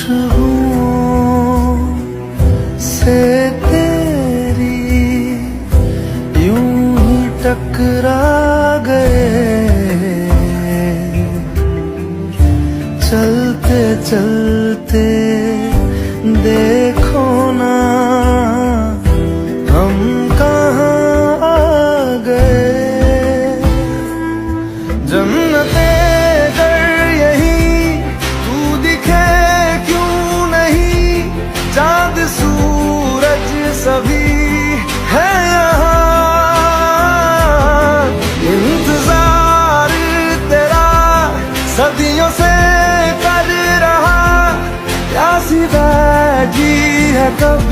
खुशबुओं से तेरी यूं ही टकरा गए, चलते चलते देखो ना हम कहाँ आ गए। जन्नते अगर यही तू दिखे क्यों नहीं, चांद सूरज सभी है यहाँ। इंतजार तेरा सदियों से कर रहा, प्यासी बैठी है कब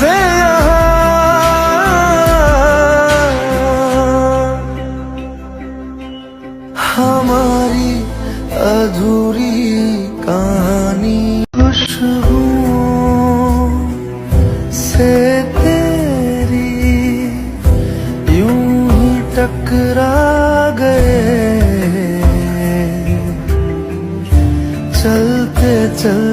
से यहाँ। हमारी अधूरी कहानी खुशबुओं से तेरी यूं ही टकरा गए, चलते चलते